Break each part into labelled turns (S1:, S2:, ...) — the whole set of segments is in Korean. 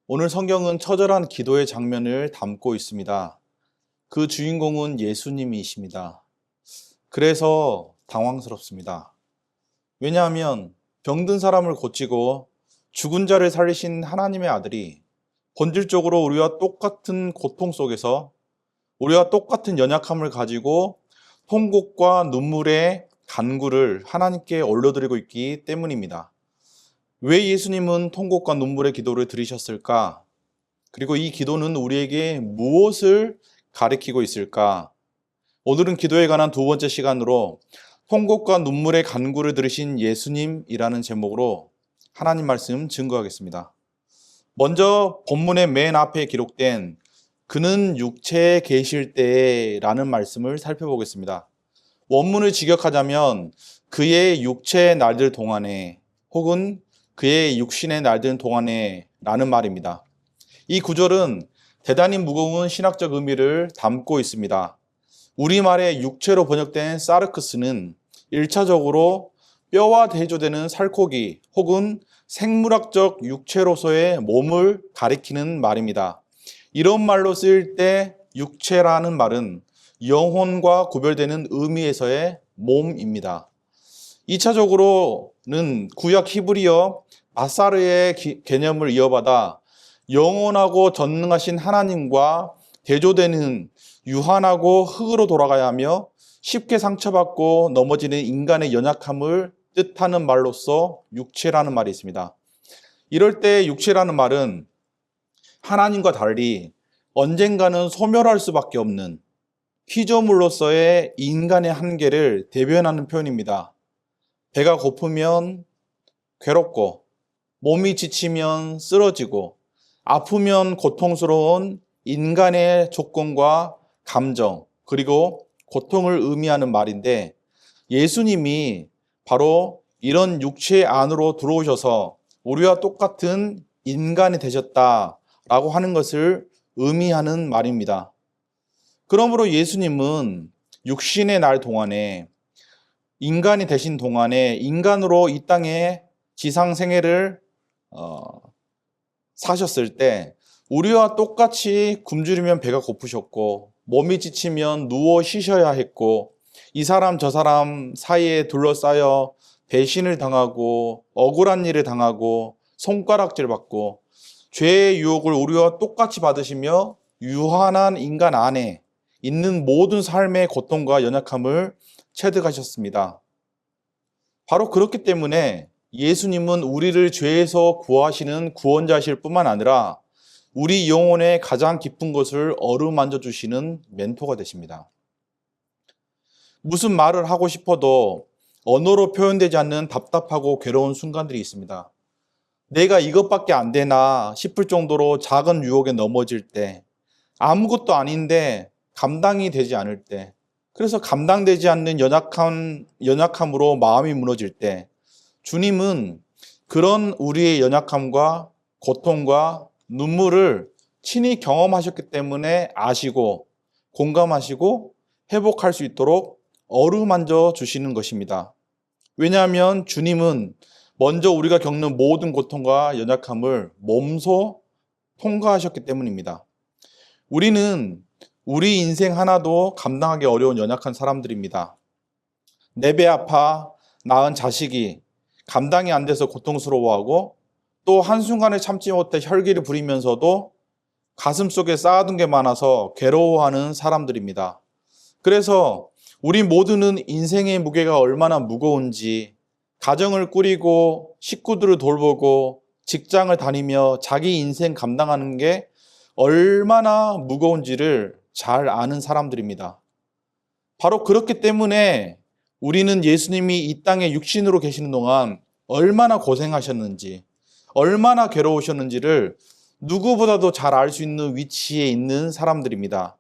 S1: 오늘 성경은 처절한 기도의 장면을 담고 있습니다. 그 주인공은 예수님이십니다. 그래서 당황스럽습니다. 왜냐하면 병든 사람을 고치고 죽은 자를 살리신 하나님의 아들이 본질적으로 우리와 똑같은 고통 속에서 우리와 똑같은 연약함을 가지고 통곡과 눈물의 간구를 하나님께 올려드리고 있기 때문입니다. 왜 예수님은 통곡과 눈물의 기도를 드리셨을까? 그리고 이 기도는 우리에게 무엇을 가리키고 있을까? 오늘은 기도에 관한 두 번째 시간으로 통곡과 눈물의 간구를 들으신 예수님이라는 제목으로 하나님 말씀 증거하겠습니다. 먼저 본문의 맨 앞에 기록된 그는 육체에 계실 때라는 말씀을 살펴보겠습니다. 원문을 직역하자면 그의 육체의 날들 동안에 혹은 그의 육신의 날들 동안에 라는 말입니다. 이 구절은 대단히 무거운 신학적 의미를 담고 있습니다. 우리말의 육체로 번역된 사르크스는 1차적으로 뼈와 대조되는 살코기 혹은 생물학적 육체로서의 몸을 가리키는 말입니다. 이런 말로 쓰일 때 육체라는 말은 영혼과 구별되는 의미에서의 몸입니다. 2차적으로는 구약 히브리어 바사르의 개념을 이어받아 영원하고 전능하신 하나님과 대조되는 유한하고 흙으로 돌아가야 하며 쉽게 상처받고 넘어지는 인간의 연약함을 뜻하는 말로서 육체라는 말이 있습니다. 이럴 때 육체라는 말은 하나님과 달리 언젠가는 소멸할 수밖에 없는 피조물로서의 인간의 한계를 대변하는 표현입니다. 배가 고프면 괴롭고, 몸이 지치면 쓰러지고, 아프면 고통스러운 인간의 조건과 감정, 그리고 고통을 의미하는 말인데 예수님이 바로 이런 육체 안으로 들어오셔서 우리와 똑같은 인간이 되셨다라고 하는 것을 의미하는 말입니다. 그러므로 예수님은 육신의 날 동안에 인간이 되신 동안에 인간으로 이 땅에 지상 생애를 사셨을 때 우리와 똑같이 굶주리면 배가 고프셨고 몸이 지치면 누워 쉬셔야 했고 이 사람 저 사람 사이에 둘러싸여 배신을 당하고 억울한 일을 당하고 손가락질 받고 죄의 유혹을 우리와 똑같이 받으시며 유한한 인간 안에 있는 모든 삶의 고통과 연약함을 체득하셨습니다. 바로 그렇기 때문에 예수님은 우리를 죄에서 구하시는 구원자실 뿐만 아니라 우리 영혼의 가장 깊은 곳을 어루만져 주시는 멘토가 되십니다. 무슨 말을 하고 싶어도 언어로 표현되지 않는 답답하고 괴로운 순간들이 있습니다. 내가 이것밖에 안 되나 싶을 정도로 작은 유혹에 넘어질 때, 아무것도 아닌데 감당이 되지 않을 때, 그래서 감당되지 않는 연약함으로 마음이 무너질 때, 주님은 그런 우리의 연약함과 고통과 눈물을 친히 경험하셨기 때문에 아시고 공감하시고 회복할 수 있도록 어루만져 주시는 것입니다. 왜냐하면 주님은 먼저 우리가 겪는 모든 고통과 연약함을 몸소 통과하셨기 때문입니다. 우리는 우리 인생 하나도 감당하기 어려운 연약한 사람들입니다. 내 배 아파 낳은 자식이 감당이 안 돼서 고통스러워하고 또 한순간에 참지 못해 혈기를 부리면서도 가슴속에 쌓아둔 게 많아서 괴로워하는 사람들입니다. 그래서 우리 모두는 인생의 무게가 얼마나 무거운지 가정을 꾸리고 식구들을 돌보고 직장을 다니며 자기 인생 감당하는 게 얼마나 무거운지를 잘 아는 사람들입니다. 바로 그렇기 때문에 우리는 예수님이 이 땅에 육신으로 계시는 동안 얼마나 고생하셨는지, 얼마나 괴로우셨는지를 누구보다도 잘 알 수 있는 위치에 있는 사람들입니다.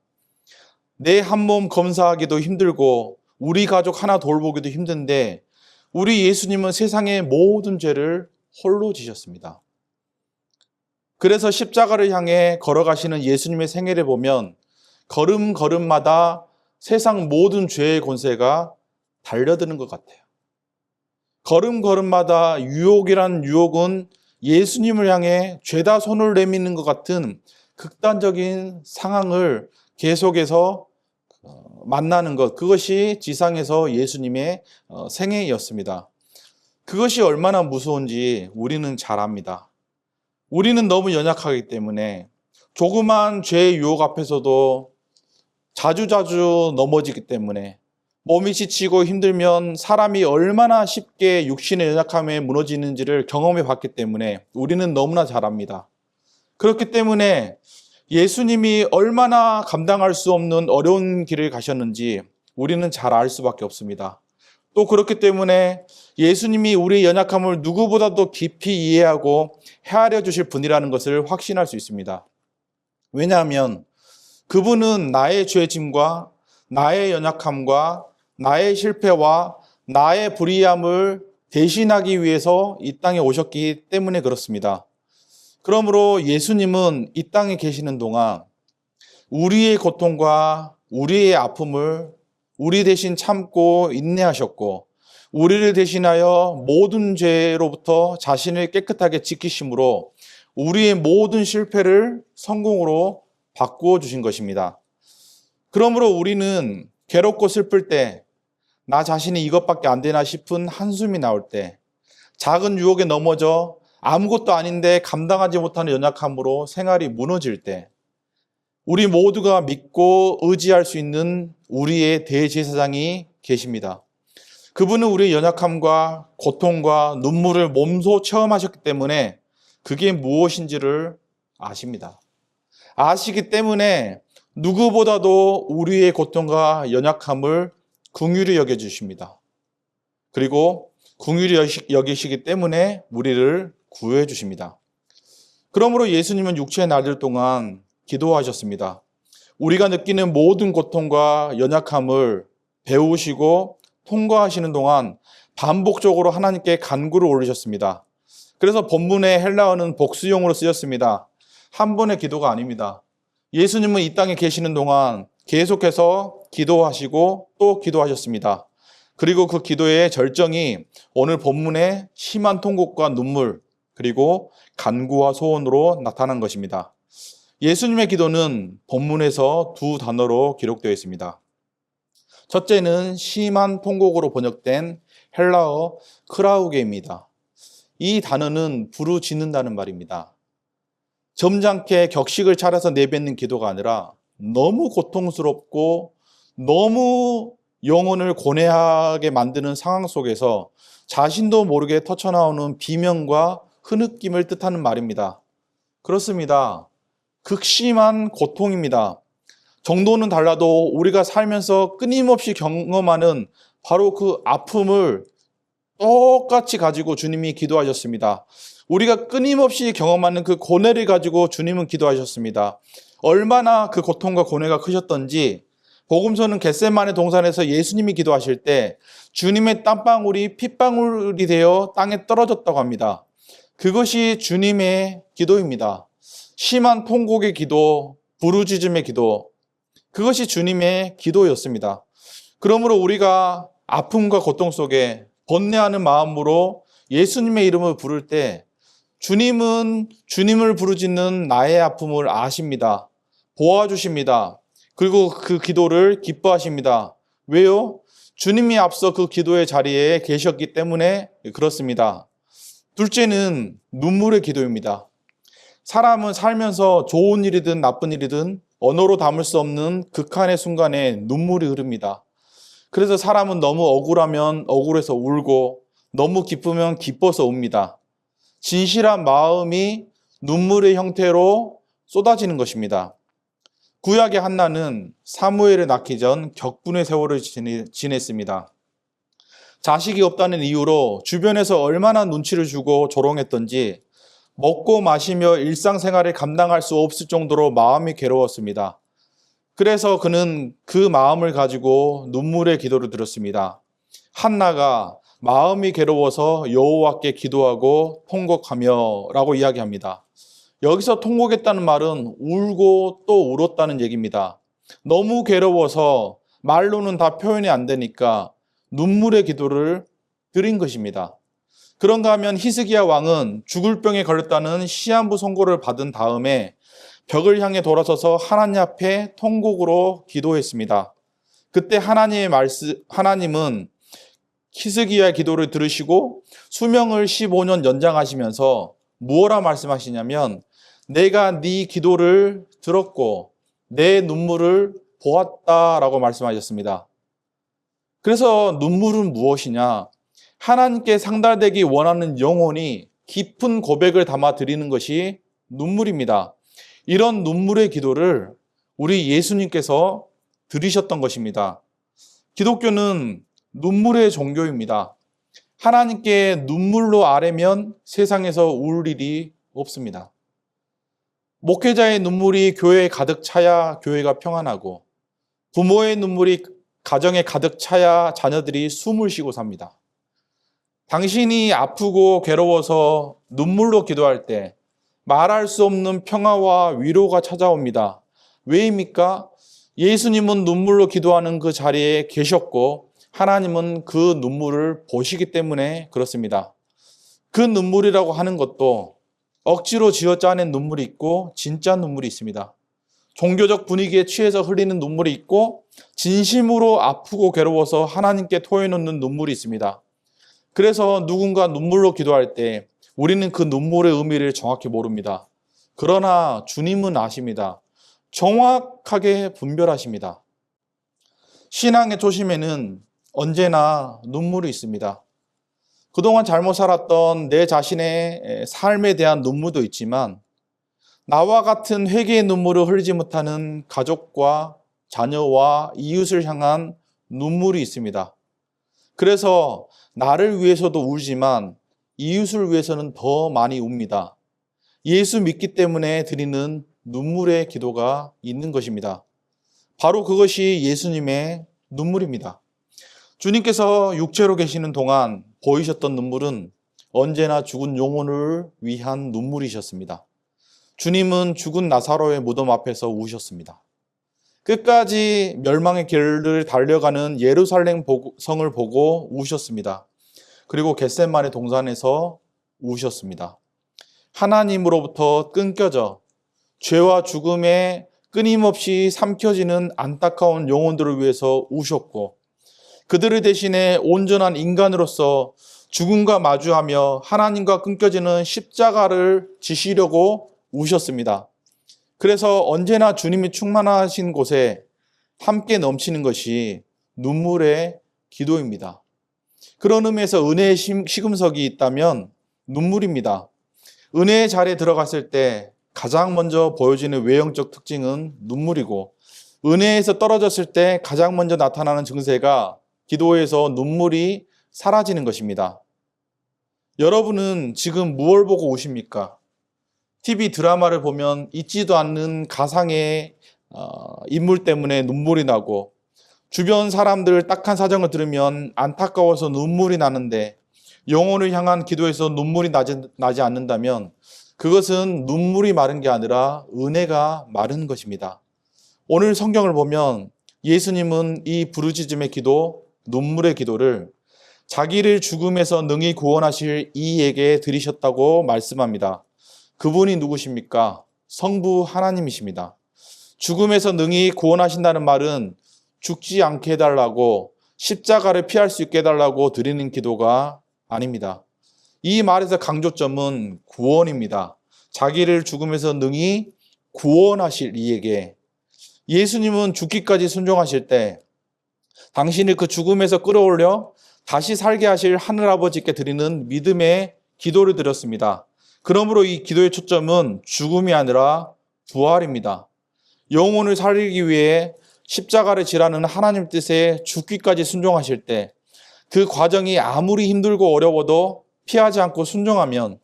S1: 내 한 몸 검사하기도 힘들고 우리 가족 하나 돌보기도 힘든데 우리 예수님은 세상의 모든 죄를 홀로 지셨습니다. 그래서 십자가를 향해 걸어가시는 예수님의 생애를 보면 걸음걸음마다 세상 모든 죄의 권세가 달려드는 것 같아요. 걸음걸음마다 유혹이란 유혹은 예수님을 향해 죄다 손을 내미는 것 같은 극단적인 상황을 계속해서 만나는 것, 그것이 지상에서 예수님의 생애였습니다. 그것이 얼마나 무서운지 우리는 잘 압니다. 우리는 너무 연약하기 때문에 조그만 죄의 유혹 앞에서도 자주자주 넘어지기 때문에 몸이 지치고 힘들면 사람이 얼마나 쉽게 육신의 연약함에 무너지는지를 경험해 봤기 때문에 우리는 너무나 잘 압니다. 그렇기 때문에 예수님이 얼마나 감당할 수 없는 어려운 길을 가셨는지 우리는 잘 알 수밖에 없습니다. 또 그렇기 때문에 예수님이 우리의 연약함을 누구보다도 깊이 이해하고 헤아려 주실 분이라는 것을 확신할 수 있습니다. 왜냐하면 그분은 나의 죄짐과 나의 연약함과 나의 실패와 나의 불의함을 대신하기 위해서 이 땅에 오셨기 때문에 그렇습니다. 그러므로 예수님은 이 땅에 계시는 동안 우리의 고통과 우리의 아픔을 우리 대신 참고 인내하셨고, 우리를 대신하여 모든 죄로부터 자신을 깨끗하게 지키심으로 우리의 모든 실패를 성공으로 바꾸어 주신 것입니다. 그러므로 우리는 괴롭고 슬플 때, 나 자신이 이것밖에 안 되나 싶은 한숨이 나올 때, 작은 유혹에 넘어져 아무것도 아닌데 감당하지 못하는 연약함으로 생활이 무너질 때, 우리 모두가 믿고 의지할 수 있는 우리의 대제사장이 계십니다. 그분은 우리의 연약함과 고통과 눈물을 몸소 체험하셨기 때문에 그게 무엇인지를 아십니다. 아시기 때문에 누구보다도 우리의 고통과 연약함을 긍휼히 여겨주십니다. 그리고 긍휼히 여기시기 때문에 우리를 구해 주십니다. 그러므로 예수님은 육체의 날들 동안 기도하셨습니다. 우리가 느끼는 모든 고통과 연약함을 배우시고 통과하시는 동안 반복적으로 하나님께 간구를 올리셨습니다. 그래서 본문의 헬라어는 복수형으로 쓰였습니다. 한 번의 기도가 아닙니다. 예수님은 이 땅에 계시는 동안 계속해서 기도하시고 또 기도하셨습니다. 그리고 그 기도의 절정이 오늘 본문의 심한 통곡과 눈물, 그리고 간구와 소원으로 나타난 것입니다. 예수님의 기도는 본문에서 두 단어로 기록되어 있습니다. 첫째는 심한 통곡으로 번역된 헬라어 크라우게입니다. 이 단어는 부르짖는다는 말입니다. 점잖게 격식을 차려서 내뱉는 기도가 아니라 너무 고통스럽고 너무 영혼을 고뇌하게 만드는 상황 속에서 자신도 모르게 터쳐나오는 비명과 흐느낌을 뜻하는 말입니다. 그렇습니다. 극심한 고통입니다. 정도는 달라도 우리가 살면서 끊임없이 경험하는 바로 그 아픔을 똑같이 가지고 주님이 기도하셨습니다. 우리가 끊임없이 경험하는 그 고뇌를 가지고 주님은 기도하셨습니다. 얼마나 그 고통과 고뇌가 크셨던지 복음서는 겟세마네 동산에서 예수님이 기도하실 때 주님의 땀방울이 핏방울이 되어 땅에 떨어졌다고 합니다. 그것이 주님의 기도입니다. 심한 통곡의 기도, 부르짖음의 기도, 그것이 주님의 기도였습니다. 그러므로 우리가 아픔과 고통 속에 번뇌하는 마음으로 예수님의 이름을 부를 때 주님은 주님을 부르짖는 나의 아픔을 아십니다. 보아주십니다. 그리고 그 기도를 기뻐하십니다. 왜요? 주님이 앞서 그 기도의 자리에 계셨기 때문에 그렇습니다. 둘째는 눈물의 기도입니다. 사람은 살면서 좋은 일이든 나쁜 일이든 언어로 담을 수 없는 극한의 순간에 눈물이 흐릅니다. 그래서 사람은 너무 억울하면 억울해서 울고 너무 기쁘면 기뻐서 웁니다. 진실한 마음이 눈물의 형태로 쏟아지는 것입니다. 구약의 한나는 사무엘을 낳기 전 격분의 세월을 지냈습니다. 자식이 없다는 이유로 주변에서 얼마나 눈치를 주고 조롱했던지 먹고 마시며 일상생활을 감당할 수 없을 정도로 마음이 괴로웠습니다. 그래서 그는 그 마음을 가지고 눈물의 기도를 드렸습니다. 한나가 마음이 괴로워서 여호와께 기도하고 통곡하며 라고 이야기합니다. 여기서 통곡했다는 말은 울고 또 울었다는 얘기입니다. 너무 괴로워서 말로는 다 표현이 안 되니까 눈물의 기도를 드린 것입니다. 그런가 하면 히스기야 왕은 죽을 병에 걸렸다는 시한부 선고를 받은 다음에 벽을 향해 돌아서서 하나님 앞에 통곡으로 기도했습니다. 그때 하나님은 히스기야의 기도를 들으시고 수명을 15년 연장하시면서 무엇라 말씀하시냐면 내가 네 기도를 들었고 내 눈물을 보았다라고 말씀하셨습니다. 그래서 눈물은 무엇이냐? 하나님께 상달되기 원하는 영혼이 깊은 고백을 담아 드리는 것이 눈물입니다. 이런 눈물의 기도를 우리 예수님께서 들으셨던 것입니다. 기독교는 눈물의 종교입니다. 하나님께 눈물로 아뢰면 세상에서 울 일이 없습니다. 목회자의 눈물이 교회에 가득 차야 교회가 평안하고 부모의 눈물이 가정에 가득 차야 자녀들이 숨을 쉬고 삽니다. 당신이 아프고 괴로워서 눈물로 기도할 때 말할 수 없는 평화와 위로가 찾아옵니다. 왜입니까? 예수님은 눈물로 기도하는 그 자리에 계셨고 하나님은 그 눈물을 보시기 때문에 그렇습니다. 그 눈물이라고 하는 것도 억지로 쥐어짜낸 눈물이 있고 진짜 눈물이 있습니다. 종교적 분위기에 취해서 흘리는 눈물이 있고 진심으로 아프고 괴로워서 하나님께 토해놓는 눈물이 있습니다. 그래서 누군가 눈물로 기도할 때 우리는 그 눈물의 의미를 정확히 모릅니다. 그러나 주님은 아십니다. 정확하게 분별하십니다. 신앙의 초심에는 언제나 눈물이 있습니다. 그동안 잘못 살았던 내 자신의 삶에 대한 눈물도 있지만 나와 같은 회개의 눈물을 흘리지 못하는 가족과 자녀와 이웃을 향한 눈물이 있습니다. 그래서 나를 위해서도 울지만 이웃을 위해서는 더 많이 웁니다. 예수 믿기 때문에 드리는 눈물의 기도가 있는 것입니다. 바로 그것이 예수님의 눈물입니다. 주님께서 육체로 계시는 동안 보이셨던 눈물은 언제나 죽은 영혼을 위한 눈물이셨습니다. 주님은 죽은 나사로의 무덤 앞에서 우셨습니다. 끝까지 멸망의 길을 달려가는 예루살렘 성을 보고 우셨습니다. 그리고 겟세마네 동산에서 우셨습니다. 하나님으로부터 끊겨져 죄와 죽음에 끊임없이 삼켜지는 안타까운 영혼들을 위해서 우셨고 그들을 대신해 온전한 인간으로서 죽음과 마주하며 하나님과 끊겨지는 십자가를 지시려고 우셨습니다. 그래서 언제나 주님이 충만하신 곳에 함께 넘치는 것이 눈물의 기도입니다. 그런 의미에서 은혜의 시금석이 있다면 눈물입니다. 은혜의 자리에 들어갔을 때 가장 먼저 보여지는 외형적 특징은 눈물이고 은혜에서 떨어졌을 때 가장 먼저 나타나는 증세가 기도에서 눈물이 사라지는 것입니다. 여러분은 지금 무엇을 보고 우십니까? TV 드라마를 보면 잊지도 않는 가상의 인물 때문에 눈물이 나고 주변 사람들 딱한 사정을 들으면 안타까워서 눈물이 나는데 영혼을 향한 기도에서 눈물이 나지 않는다면 그것은 눈물이 마른 게 아니라 은혜가 마른 것입니다. 오늘 성경을 보면 예수님은 이 부르짖음의 기도, 눈물의 기도를 자기를 죽음에서 능히 구원하실 이에게 드리셨다고 말씀합니다. 그분이 누구십니까? 성부 하나님이십니다. 죽음에서 능히 구원하신다는 말은 죽지 않게 해달라고 십자가를 피할 수 있게 해달라고 드리는 기도가 아닙니다. 이 말에서 강조점은 구원입니다. 자기를 죽음에서 능히 구원하실 이에게. 예수님은 죽기까지 순종하실 때 당신을 그 죽음에서 끌어올려 다시 살게 하실 하늘아버지께 드리는 믿음의 기도를 드렸습니다. 그러므로 이 기도의 초점은 죽음이 아니라 부활입니다. 영혼을 살리기 위해 십자가를 지라는 하나님 뜻에 죽기까지 순종하실 때 그 과정이 아무리 힘들고 어려워도 피하지 않고 순종하면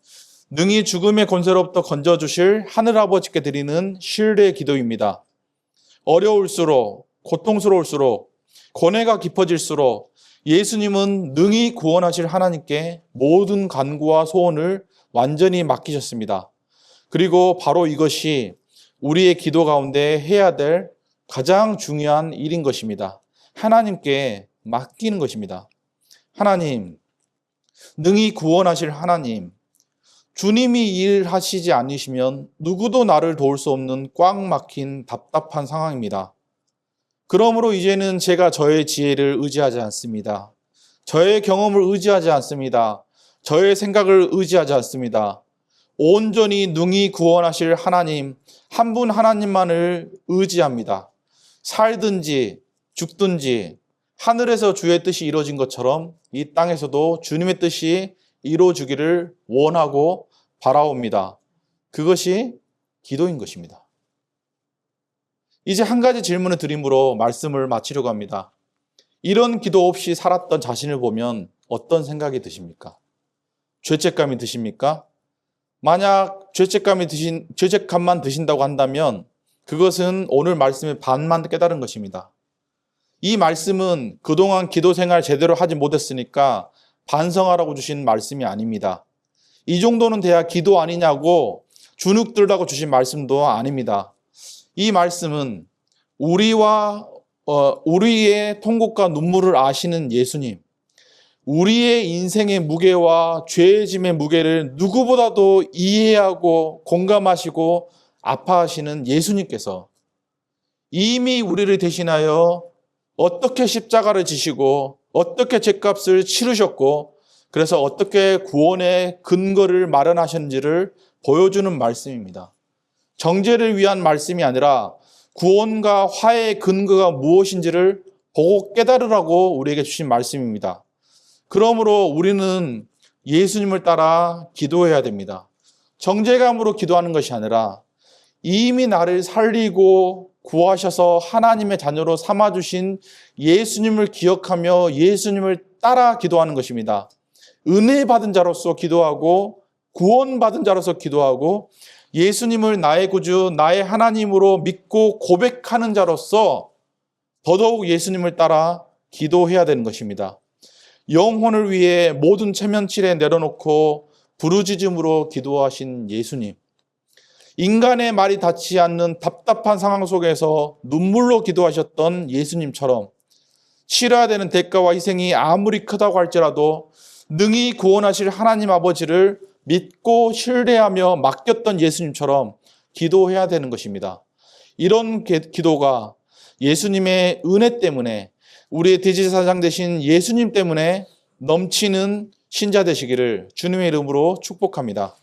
S1: 능히 죽음의 권세로부터 건져주실 하늘아버지께 드리는 신뢰의 기도입니다. 어려울수록, 고통스러울수록, 고뇌가 깊어질수록 예수님은 능히 구원하실 하나님께 모든 간구와 소원을 완전히 맡기셨습니다. 그리고 바로 이것이 우리의 기도 가운데 해야 될 가장 중요한 일인 것입니다. 하나님께 맡기는 것입니다. 하나님, 능히 구원하실 하나님, 주님이 일하시지 않으시면 누구도 나를 도울 수 없는 꽉 막힌 답답한 상황입니다. 그러므로 이제는 제가 저의 지혜를 의지하지 않습니다. 저의 경험을 의지하지 않습니다. 저의 생각을 의지하지 않습니다. 온전히 능히 구원하실 하나님, 한 분 하나님만을 의지합니다. 살든지 죽든지 하늘에서 주의 뜻이 이루어진 것처럼 이 땅에서도 주님의 뜻이 이루어지기를 원하고 바라옵니다. 그것이 기도인 것입니다. 이제 한 가지 질문을 드림으로 말씀을 마치려고 합니다. 이런 기도 없이 살았던 자신을 보면 어떤 생각이 드십니까? 죄책감이 드십니까? 만약 죄책감만 드신다고 한다면 그것은 오늘 말씀의 반만 깨달은 것입니다. 이 말씀은 그동안 기도 생활 제대로 하지 못했으니까 반성하라고 주신 말씀이 아닙니다. 이 정도는 돼야 기도 아니냐고 주눅 들라고 주신 말씀도 아닙니다. 이 말씀은 우리의 통곡과 눈물을 아시는 예수님, 우리의 인생의 무게와 죄의 짐의 무게를 누구보다도 이해하고 공감하시고 아파하시는 예수님께서 이미 우리를 대신하여 어떻게 십자가를 지시고 어떻게 죄값을 치르셨고 그래서 어떻게 구원의 근거를 마련하셨는지를 보여주는 말씀입니다. 정죄를 위한 말씀이 아니라 구원과 화해의 근거가 무엇인지를 보고 깨달으라고 우리에게 주신 말씀입니다. 그러므로 우리는 예수님을 따라 기도해야 됩니다. 정죄감으로 기도하는 것이 아니라 이미 나를 살리고 구하셔서 하나님의 자녀로 삼아주신 예수님을 기억하며 예수님을 따라 기도하는 것입니다. 은혜 받은 자로서 기도하고 구원받은 자로서 기도하고 예수님을 나의 구주, 나의 하나님으로 믿고 고백하는 자로서 더더욱 예수님을 따라 기도해야 되는 것입니다. 영혼을 위해 모든 체면치레 내려놓고 부르짖음으로 기도하신 예수님. 인간의 말이 닿지 않는 답답한 상황 속에서 눈물로 기도하셨던 예수님처럼 치러야 되는 대가와 희생이 아무리 크다고 할지라도 능히 구원하실 하나님 아버지를 믿고 신뢰하며 맡겼던 예수님처럼 기도해야 되는 것입니다. 이런 기도가 예수님의 은혜 때문에 우리의 대제사장 되신 예수님 때문에 넘치는 신자 되시기를 주님의 이름으로 축복합니다.